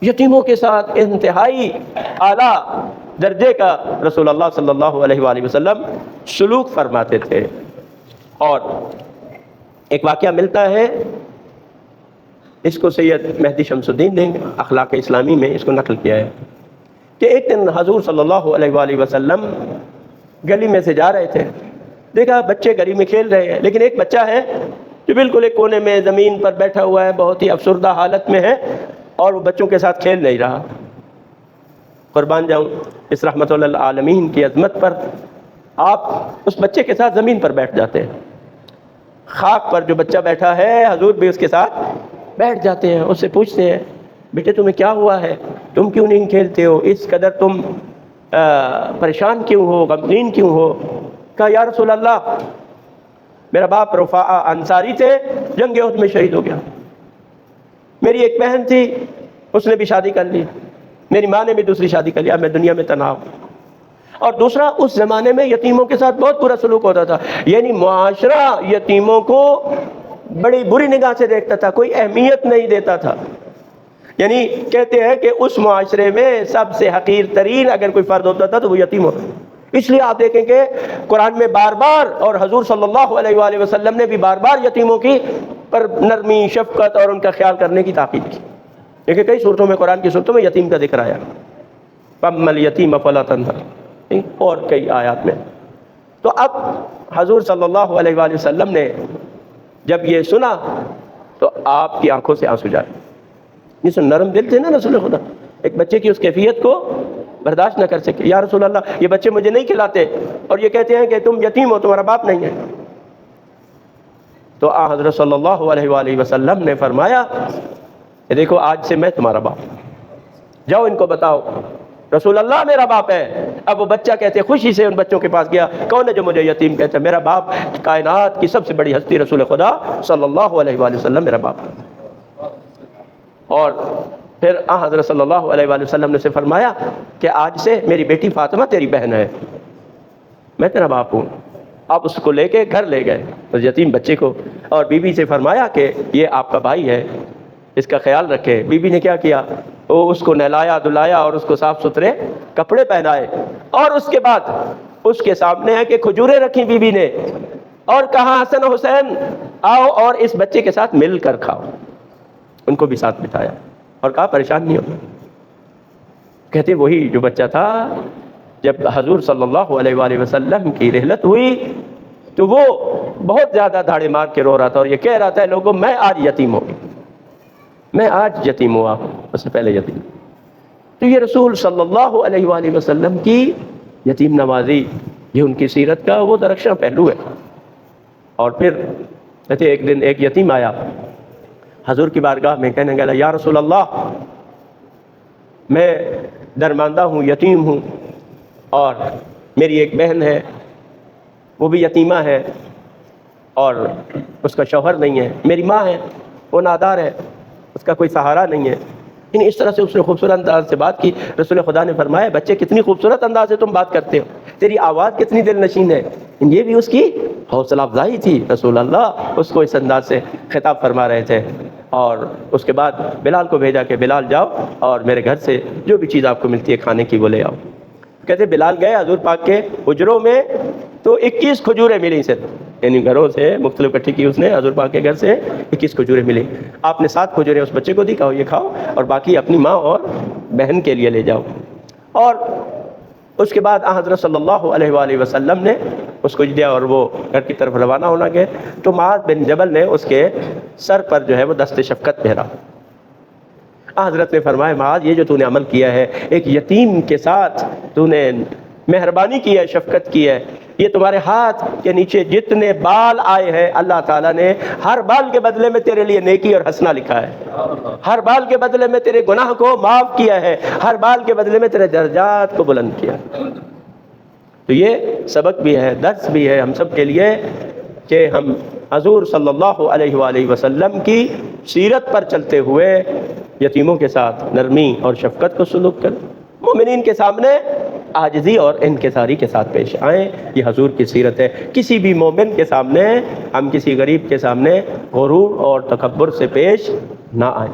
یتیموں کے ساتھ انتہائی اعلیٰ درجے کا رسول اللہ صلی اللہ علیہ وآلہ وسلم سلوک فرماتے تھے۔ اور ایک واقعہ ملتا ہے، اس کو سید مہدی شمس الدین نے اخلاق اسلامی میں اس کو نقل کیا ہے کہ ایک دن حضور صلی اللہ علیہ وآلہ وسلم گلی میں سے جا رہے تھے، دیکھا بچے گلی میں کھیل رہے ہیں، لیکن ایک بچہ ہے جو بالکل ایک کونے میں زمین پر بیٹھا ہوا ہے، بہت ہی افسردہ حالت میں ہے اور وہ بچوں کے ساتھ کھیل نہیں رہا۔ قربان جاؤں اس رحمت للعالمین کی عظمت پر، آپ اس بچے کے ساتھ زمین پر بیٹھ جاتے ہیں، خاک پر جو بچہ بیٹھا ہے حضور بھی اس کے ساتھ بیٹھ جاتے ہیں، اس سے پوچھتے ہیں بیٹے تمہیں کیا ہوا ہے، تم کیوں نہیں کھیلتے ہو، اس قدر تم پریشان کیوں ہو، غمگین کیوں ہو؟ کہا یا رسول اللہ میرا باپ رفاعہ انصاری تھے، جنگ احد میں شہید ہو گیا، میری ایک بہن تھی اس نے بھی شادی کر لی، میری ماں نے بھی دوسری شادی کر لی، اب میں دنیا میں تنہا ہوں۔ اور دوسرا اس زمانے میں یتیموں کے ساتھ بہت برا سلوک ہوتا تھا، یعنی معاشرہ یتیموں کو بڑی بری نگاہ سے دیکھتا تھا، کوئی اہمیت نہیں دیتا تھا، یعنی کہتے ہیں کہ اس معاشرے میں سب سے حقیر ترین اگر کوئی فرد ہوتا تھا تو وہ یتیم ہوتا تھا۔ اس لیے آپ دیکھیں کہ قرآن میں بار بار اور حضور صلی اللہ علیہ وآلہ وسلم نے بھی بار بار یتیموں کی پر نرمی، شفقت اور ان کا خیال کرنے کی تاکید کی، کیونکہ کئی صورتوں میں قرآن کی صورتوں میں یتیم کا ذکر آیا، فَأَمَّا الْيَتِيمَ فَلَا تَنْهَرْ، اور کئی آیات میں۔ تو اب حضور صلی اللہ علیہ وآلہ وسلم نے جب یہ سنا تو آپ کی آنکھوں سے آنسو جائے، یہ سن نرم دل تھے نا رسول خدا، ایک بچے کی اس کیفیت کو برداشت نہ کر سکے، یا رسول اللہ یہ بچے مجھے نہیں کھلاتے اور یہ کہتے ہیں کہ تم یتیم ہو، تمہارا باپ نہیں ہے۔ تو حضرت صلی اللہ علیہ وآلہ وسلم نے فرمایا کہ دیکھو آج سے میں تمہارا باپ، جاؤ ان کو بتاؤ رسول اللہ میرا باپ ہے۔ اب وہ بچہ کہتے خوشی سے ان بچوں کے پاس گیا، کون ہے جو مجھے یتیم کہتا ہے؟ میرا باپ کائنات کی سب سے بڑی ہستی رسول خدا صلی اللہ علیہ وآلہ وسلم میرا باپ ہے۔ اور پھر حضرت صلی اللہ علیہ وآلہ وسلم نے سے فرمایا کہ آج سے میری بیٹی فاطمہ تیری بہن ہے، میں تیرا باپ ہوں۔ آپ اس کو لے کے گھر لے گئے اس یتیم بچے کو، اور بی بی سے فرمایا کہ یہ آپ کا بھائی ہے، اس کا خیال رکھے۔ بی بی نے کیا کیا؟ وہ اس کو نہلایا دھلایا اور اس کو صاف ستھرے کپڑے پہنائے، اور اس کے بعد اس کے سامنے ہے کہ کھجوریں رکھی بی بی نے، اور کہا حسن و حسین آؤ اور اس بچے کے ساتھ مل کر کھاؤ، ان کو بھی ساتھ بٹھایا اور کہا پریشان نہیں ہو۔ کہتے وہی جو بچہ تھا جب حضور صلی اللہ علیہ وآلہ وسلم کی رحلت ہوئی تو وہ بہت زیادہ دھاڑے مار کے رو رہا تھا اور یہ کہہ رہا تھا لوگوں میں آج یتیم ہو گیا، میں آج یتیم ہوا، اس سے پہلے یتیم۔ تو یہ رسول صلی اللہ علیہ وآلہ وسلم کی یتیم نوازی، یہ ان کی سیرت کا وہ درخشاں پہلو ہے۔ اور پھر کہتے ایک دن ایک یتیم آیا حضور کی بارگاہ میں، کہنے لگا یا رسول اللہ میں درماندہ ہوں، یتیم ہوں، اور میری ایک بہن ہے وہ بھی یتیمہ ہے اور اس کا شوہر نہیں ہے، میری ماں ہے وہ نادار ہے، اس کا کوئی سہارا نہیں ہے۔ یعنی اس طرح سے اس نے خوبصورت انداز سے بات کی۔ رسول خدا نے فرمایا بچے کتنی خوبصورت انداز سے تم بات کرتے ہو، تیری آواز کتنی دل نشین ہے۔ یہ بھی اس کی حوصلہ افزائی تھی، رسول اللہ اس کو اس انداز سے خطاب فرما رہے تھے۔ اور اس کے بعد بلال کو بھیجا کہ بلال جاؤ اور میرے گھر سے جو بھی چیز آپ کو ملتی ہے کھانے کی وہ لے آؤ۔ کہتے بلال گئے حضور پاک کے حجروں میں تو 21 کھجوریں ملی صرف، یعنی گھروں سے مختلف اکٹھی کی اس نے، حضور پاک کے گھر سے 21 کھجوریں ملی۔ آپ نے 7 کھجوریں اس بچے کو دی، کہو یہ کھاؤ اور باقی اپنی ماں اور بہن کے لیے لے جاؤ۔ اور اس کے بعد حضرت صلی اللہ علیہ وآلہ وسلم نے اس کو دیا اور وہ گھر کی طرف روانہ ہونا گئے تو معاذ بن جبل نے اس کے سر پر جو ہے وہ دست شفقت پھیرا۔ حضرت نے فرمایا معاذ یہ جو تو نے عمل کیا ہے، ایک یتیم کے ساتھ تو نے مہربانی کی ہے، شفقت کی ہے، یہ تمہارے ہاتھ کے نیچے جتنے بال آئے ہیں اللہ تعالیٰ نے ہر بال کے بدلے میں تیرے لیے نیکی اور حسنہ لکھا ہے، ہر بال کے بدلے میں تیرے گناہ کو معاف کیا ہے، ہر بال کے بدلے میں تیرے درجات کو بلند کیا ہے۔ تو یہ سبق بھی ہے، درس بھی ہے ہم سب کے لیے کہ ہم حضور صلی اللہ علیہ وآلہ وسلم کی سیرت پر چلتے ہوئے یتیموں کے ساتھ نرمی اور شفقت کو سلوک کریں، مومنین کے سامنے عاجزی اور انکساری کے ساتھ پیش آئیں، یہ حضور کی سیرت ہے۔ کسی بھی مومن کے سامنے ہم کسی غریب کے سامنے غرور اور تکبر سے پیش نہ آئیں۔